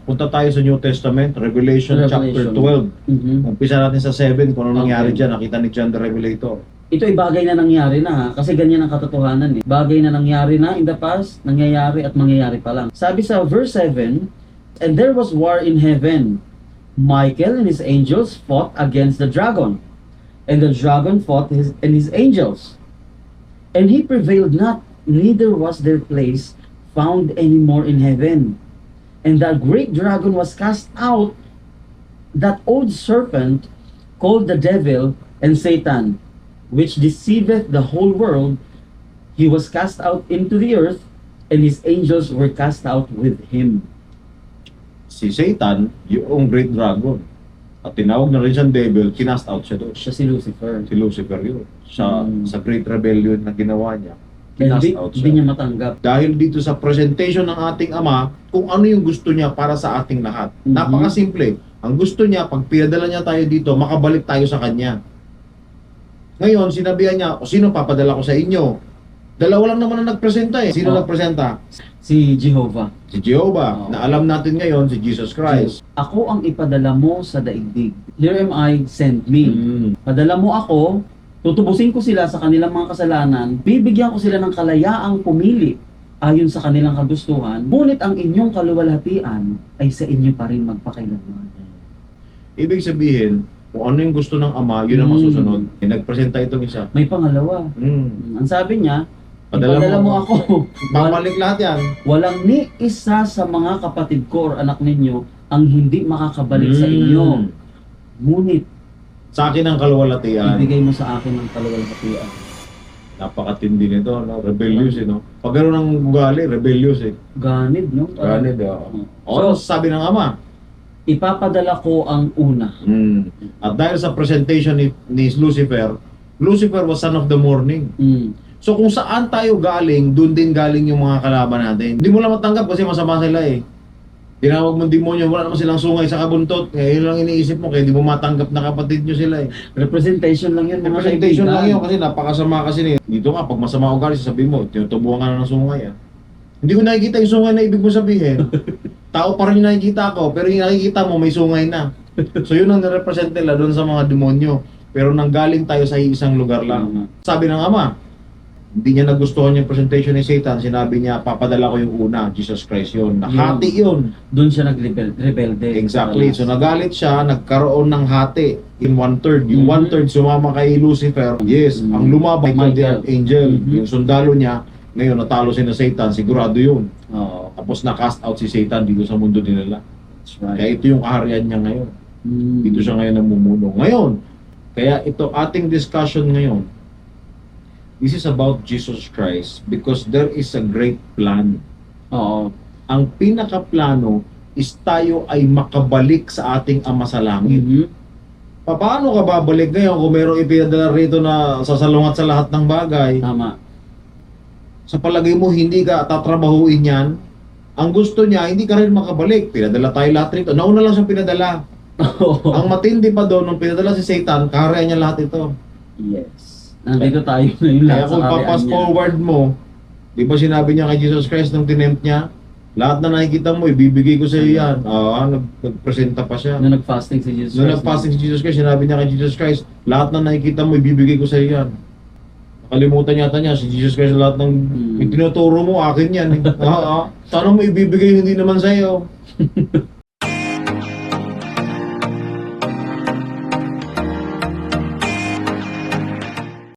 Punta tayo sa New Testament, Revelation chapter 12. Umpisa natin sa 7 kung ano nangyari dyan. Nakita ni John the Revelator. Ito ay bagay na nangyari na ha, kasi ganyan ang katotohanan eh. Bagay na nangyari na in the past, nangyayari at mangyayari pa lang. Sabi sa verse 7, and there was war in heaven. Michael and his angels fought against the dragon. And the dragon fought his angels. And he prevailed not, neither was their place found any more in heaven. And that great dragon was cast out, that old serpent called the devil and Satan, which deceiveth the whole world. He was cast out into the earth, and his angels were cast out with him. Si Satan, yung great dragon. At tinawag na rin siyang devil, kinast out siya doon. Siya si Lucifer. Si Lucifer yun. Sa great rebellion na ginawa niya, Kaya kinast hindi, out hindi siya. niya matanggap. Dahil dito sa presentation ng ating Ama, kung ano yung gusto niya para sa ating lahat. Napakasimple. Ang gusto niya, pag pinadala niya tayo dito, makabalik tayo sa Kanya. Ngayon, sinabihan niya, o sino papadala ko sa inyo? Dalawa lang naman ang nagpresenta eh. Sino nagpresenta? Si Jehovah. Si Jehovah. Na alam natin ngayon, si Jesus Christ. Ako ang ipadala mo sa daigdig. Here am I, send me. Padala mo ako, tutubusin ko sila sa kanilang mga kasalanan, bibigyan ko sila ng kalayaang pumili ayon sa kanilang kagustuhan, ngunit ang inyong kaluwalhatian ay sa inyo pa rin magpakailanman. Ibig sabihin, kung ano yung gusto ng Ama, yun ang masusunod. Nagpresenta itong isa. May pangalawa. Ang sabi niya, ipadala mo ako. Babalik lahat yan. Walang ni isa sa mga kapatid ko or anak ninyo ang hindi makakabalik sa inyo. Ngunit, Sa akin ang kaluwalhatian. ibigay mo sa akin ang kaluwalhatian. Napakatindi nito, no? Rebellious, eh, no? Pag gano'n ang ugali, rebellious, eh. Ganid, no? Ganid, So, sabi ng Ama. ipapadala ko ang una. At dahil sa presentation ni Lucifer, Lucifer was son of the morning. So kung saan tayo galing, doon din galing yung mga kalaban natin. Hindi mo lang matanggap kasi masama sila eh. Tinawag mong demonyo, wala naman silang sungay sa kabuntot. Ngayon lang iniisip mo, kaya di mo matanggap na kapatid nyo sila eh. Representation lang yun, mga Representation kaibigan. lang yun kasi napakasama kasi niya. Dito nga, pag masama ugali, sasabihin mo, tinutubuhan ka na ng sungay ah. Hindi ko nakikita yung sungay na ibig mo sabihin. Tao pa rin yung nakikita ko, pero yung nakikita mo, may sungay na. So yun ang nirepresent nila doon sa mga demonyo. Pero nanggaling tayo sa isang lugar lang. Sabi ng Ama, hindi niya nagustuhan yung presentation ni Satan. Sinabi niya, papadala ko yung una, Jesus Christ yun. Nahati yun. Doon siya nag-rebelde. Exactly. So nagalit siya, nagkaroon ng hati in 1/3. Yung 1/3 sumama kay Lucifer. Yes, ang lumabay kay the archangel. Yung sundalo niya, ngayon natalo si na Satan, sigurado yun. Tapos na-cast out si Satan dito sa mundo nila. That's right. Kaya ito yung kaharian niya ngayon. Dito siya ngayon namumuno. Ngayon, kaya ito ating discussion ngayon, this is about Jesus Christ because there is a great plan. Ang pinakaplano is tayo ay makabalik sa ating Ama sa langit. Paano ka babalik ngayon kung mayroong ipinadala rito na sasalungat sa lahat ng bagay? Tama. Sa palagay mo, hindi ka tatrabahuin yan? Ang gusto niya, hindi ka rin makabalik. Pinadala tayo lahat rito. Nauna lang siyang pinadala. Ang matindi pa doon, nung pinadala si Satan, kaharian niya lahat ito. Yes. Nandito tayo ngayon Kaya lahat sa kung kaharian papas niya. forward mo, di ba sinabi niya kay Jesus Christ nung tinempt niya, lahat na nakikita mo, ibibigay ko sa iyo yan. Nagpresenta pa siya. Nung nag-fasting si Jesus Nung Christ. nag-fasting si Jesus Christ, sinabi niya kay Jesus Christ, lahat na nakikita mo, ibibigay ko sa iyo yan. Nakalimutan yata niya, si Jesus Christ lahat ng tinuturo mo, akin yan. Sana mo ibibigay, hindi naman sa iyo.